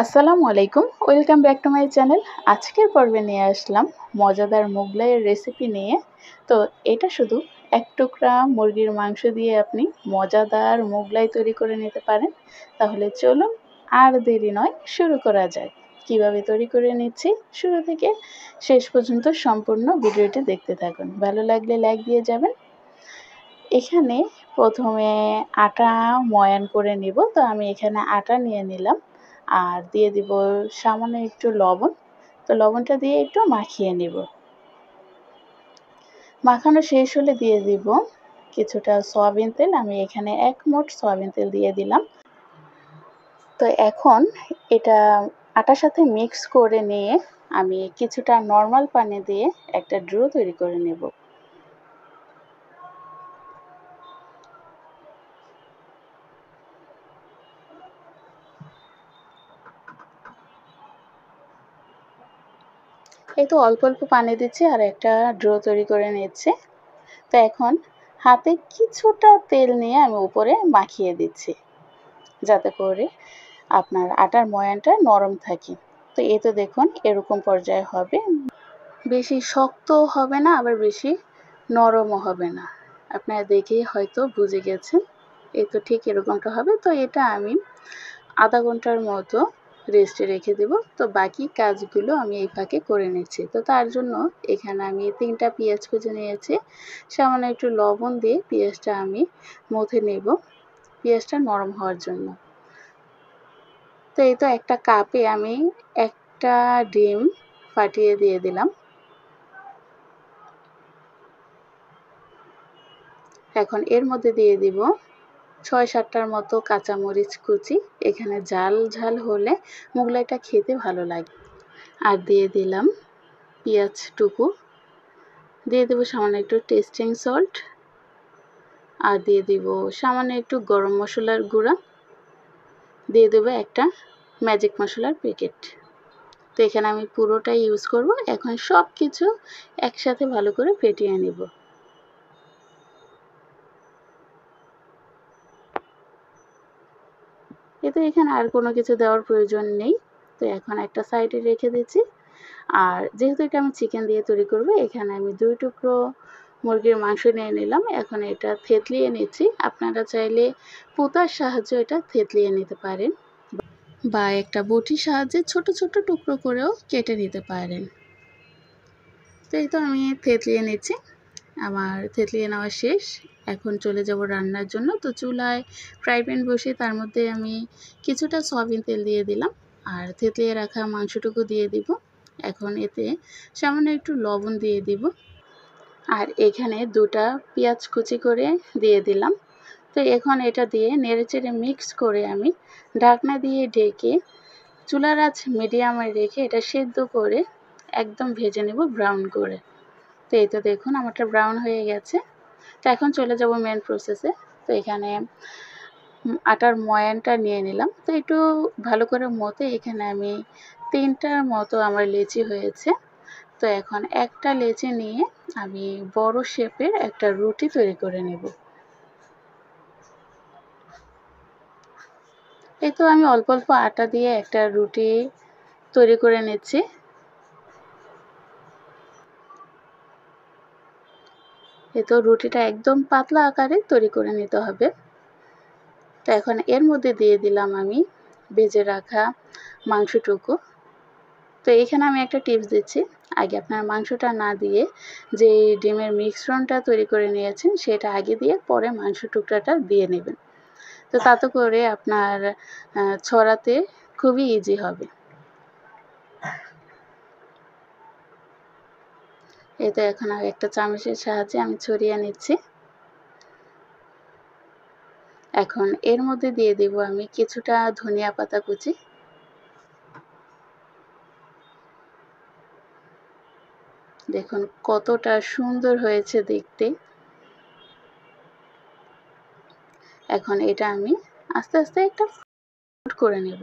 আসসালামু আলাইকুম, welcome back to my channel. আজকের পর্বে নিয়ে আসলাম মজাদার মোগলাইয়ের রেসিপি নিয়ে। তো এটা শুধু এক টুকরা মুরগির মাংস দিয়ে আপনি মজাদার মোগলাই তৈরি করে নিতে পারেন। তাহলে চলুন আর দেরি নয়, শুরু করা যাক। কিভাবে তৈরি করে নিচ্ছি শুরু থেকে শেষ পর্যন্ত সম্পূর্ণ ভিডিওটি দেখতে থাকুন। ভালো লাগলে লাইক দিয়ে যাবেন। এখানে প্রথমে আটা ময়ান করে নিব। তো আমি এখানে আটা নিয়ে নিলাম আর দিয়ে দিব সামান্য একটু লবণ। তো লবণটা দিয়ে একটু মাখিয়ে নিব। মাখানো শেষ হলে দিয়ে দিব কিছুটা সয়াবিন তেল। আমি এখানে ১ মুঠ সয়াবিন তেল দিয়ে দিলাম। তো এখন এটা আটার সাথে মিক্স করে নিয়ে আমি কিছুটা নর্মাল পানি দিয়ে একটা ডো তৈরি করে নেব। এই তো অল্প অল্প পানি দিচ্ছি আর একটা ডো তৈরি করে নিচ্ছি। তো এখন হাতে কিছুটা তেল নিয়ে আমি উপরে মাখিয়ে দিচ্ছি, যাতে করে আপনার আটার ময়ানটা নরম থাকে। তো এই তো দেখুন এরকম পর্যায়ে হবে। বেশি শক্ত হবে না, আবার বেশি নরমও হবে না। আপনারা দেখেই হয়তো বুঝে গেছেন। এই তো ঠিক এরকমটা হবে। তো এটা আমি আধা ঘন্টার মতো রেস্টে রেখে দেব। তো বাকি কাজগুলো আমি এই ফাঁকে করে নিচ্ছি। তো তার জন্য এখানে আমি ৩টা পেঁয়াজ কুচি নিয়েছি। সামান্য একটু লবণ দিয়ে পেঁয়াজটা আমি মথে নেব, পেঁয়াজটা নরম হওয়ার জন্য। তো এই তো একটা কাপে আমি একটা ডিম ফাটিয়ে দিয়ে দিলাম। এখন এর মধ্যে দিয়ে দিব ৬-৭টার মতো কাঁচামরিচ কুচি। এখানে ঝাল ঝাল হলে মোগলাইটা খেতে ভালো লাগে। আর দিয়ে দিলাম পেঁয়াজ টুকু, দিয়ে দেবো সামান্য একটু টেস্টিং সল্ট, আর দিয়ে দিব সামান্য একটু গরম মশলার গুঁড়া, দিয়ে দেবো একটা ম্যাজিক মশলার প্যাকেট। তো এখানে আমি পুরোটাই ইউজ করব। এখন সব কিছু একসাথে ভালো করে ফেটিয়ে নেব। এতে এখানে আর কোনো কিছু দেওয়ার প্রয়োজন নেই। তো এখন একটা সাইডে রেখে দিচ্ছি। আর যেহেতু এটা আমি চিকেন দিয়ে তৈরি করব, এখানে আমি ২ টুকরো মুরগির মাংস নিয়ে নিলাম। এখন এটা থেতলিয়ে নিচ্ছি। আপনারা চাইলে পুতার সাহায্যে এটা থেতলিয়ে নিতে পারেন, বা একটা বটির সাহায্যে ছোট ছোট টুকরো করেও কেটে নিতে পারেন। তো এই তো আমি থেতলিয়ে নিচ্ছি। আমার থেতলিয়ে নেওয়া শেষ। এখন চলে যাব রান্নার জন্য। তো চুলায় ফ্রাই প্যান বসিয়ে তার মধ্যে আমি কিছুটা সয়াবিন তেল দিয়ে দিলাম আর থেতলিয়ে রাখা মাংসটুকু দিয়ে দিব। এখন এতে সামান্য একটু লবণ দিয়ে দিব আর এখানে ২টা পেঁয়াজ কুচি করে দিয়ে দিলাম। তো এখন এটা দিয়ে নেড়েচেড়ে মিক্স করে আমি ঢাকনা দিয়ে ঢেকে চুলার আঁচ মিডিয়ামে রেখে এটা সেদ্ধ করে একদম ভেজে নেব ব্রাউন করে। তো এই তো দেখুন আমারটা ব্রাউন হয়ে গেছে। তো এখন চলে যাব মেন প্রসেসে। তো এখানে আটার ময়ানটা নিয়ে নিলাম। তো একটু ভালো করে মথে এখানে আমি ৩টার মতো আমার লেচি হয়েছে। তো এখন একটা লেচি নিয়ে আমি বড় শেপের একটা রুটি তৈরি করে নেব। এই তো আমি অল্প অল্প আটা দিয়ে একটা রুটি তৈরি করে নিচ্ছি। এই তো রুটিটা একদম পাতলা আকারে তৈরি করে নিতে হবে। তো এখন এর মধ্যে দিয়ে দিলাম আমি ভেজে রাখা মাংসটুকু। তো এখানে আমি একটা টিপস দিচ্ছি, আগে আপনার মাংসটা না দিয়ে যে ডিমের মিশ্রণটা তৈরি করে নিয়েছেন সেটা আগে দিয়ে পরে মাংস টুকরাটা দিয়ে নেবেন। তো তাতে করে আপনার ছড়াতে খুবই ইজি হবে। এই তো এখন আর একটা চামচের সাহায্যে আমি ছড়িয়ে নিচ্ছি। এখন এর মধ্যে দিয়ে দেব আমি কিছুটা ধনিয়া পাতা কুচি। দেখুন কতটা সুন্দর হয়েছে দেখতে। এখন এটা আমি আস্তে আস্তে একটা ফুট করে নেব।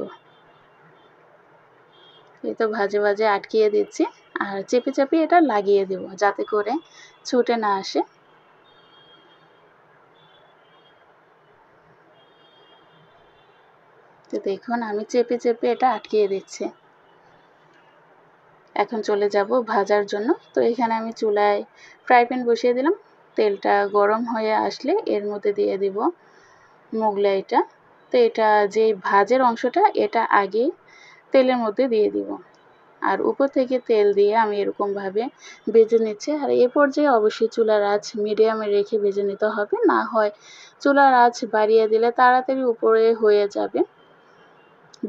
এই তো ভাজে ভাজে আটকিয়ে দিচ্ছি আর চেপে চেপে এটা লাগিয়ে দেব, যাতে করে ছুটে না আসে। দেখুন আমি চেপে চেপে এটা আটকিয়ে দিচ্ছি। এখন চলে যাব ভাজার জন্য। তো এখানে আমি চুলায় ফ্রাই প্যান বসিয়ে দিলাম। তেলটা গরম হয়ে আসলে এর মধ্যে দিয়ে দিব মোগলাইটা। তো এটা যে ভাজের অংশটা এটা আগে তেলের মধ্যে দিয়ে দিব, আর উপর থেকে তেল দিয়ে আমি এরকমভাবে ভেজে নিচ্ছি। আর এ পর্যায়ে অবশ্যই চুলার আঁচ মিডিয়ামে রেখে ভেজে নিতে হবে, না হয় চুলার আঁচ বাড়িয়ে দিলে তাড়াতাড়ি উপরে হয়ে যাবে,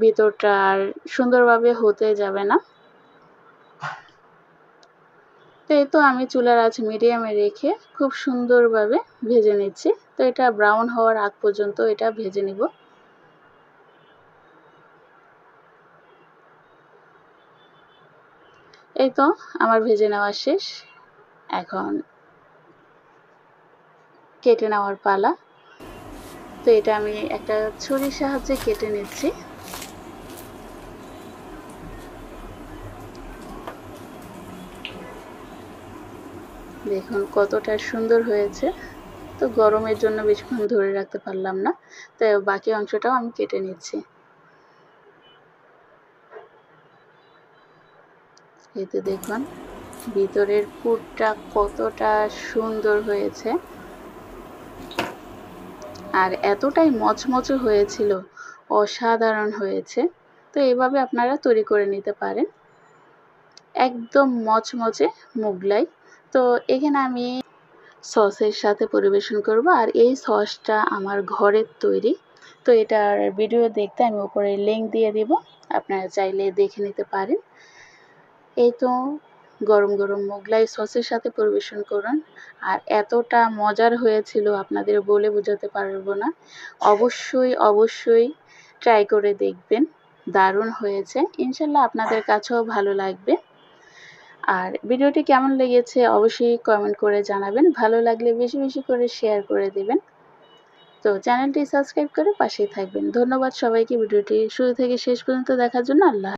ভিতরটা আর সুন্দরভাবে হতে যাবে না। তো এই তো আমি চুলার আঁচ মিডিয়ামে রেখে খুব সুন্দরভাবে ভেজে নিচ্ছি। তো এটা ব্রাউন হওয়ার আগ পর্যন্ত এটা ভেজে নিব। এই তো আমার ভেজে নেওয়া শেষ। এখন কেটে নেওয়ার পালা। তো এটা আমি একটা ছুরির সাহায্যে কেটে নিচ্ছি। দেখুন কতটা সুন্দর হয়েছে। তো গরমের জন্য বেশিক্ষণ ধরে রাখতে পারলাম না, তাই বাকি অংশটাও আমি কেটে নিচ্ছি। এতে দেখুন ভিতরের পুরটা কতটা সুন্দর হয়েছে, আর এতটাই মচমচে হয়েছিল, অসাধারণ হয়েছে। তো এভাবে আপনারা তৈরি করে নিতে পারেন, একদম মচমচে মোগলাই। তো এখানে আমি সসের সাথে পরিবেশন করব, আর এই সসটা আমার ঘরের তৈরি। তো এটার ভিডিও দেখতে আমি উপরে লিংক দিয়ে দিব, আপনারা চাইলে দেখে নিতে পারেন। এই তো গরম গরম মোগলাই সসের সাথে পরিবেশন করুন, আর এতটা মজার হয়েছিল আপনাদের বলে বোঝাতে পারবো না। অবশ্যই অবশ্যই ট্রাই করে দেখবেন, দারুণ হয়েছে, ইনশাল্লাহ আপনাদের কাছেও ভালো লাগবে। আর ভিডিওটি কেমন লেগেছে অবশ্যই কমেন্ট করে জানাবেন, ভালো লাগলে বেশি বেশি করে শেয়ার করে দেবেন। তো চ্যানেলটি সাবস্ক্রাইব করে পাশেই থাকবেন। ধন্যবাদ সবাইকে ভিডিওটি শুরু থেকে শেষ পর্যন্ত দেখার জন্য। আল্লাহ।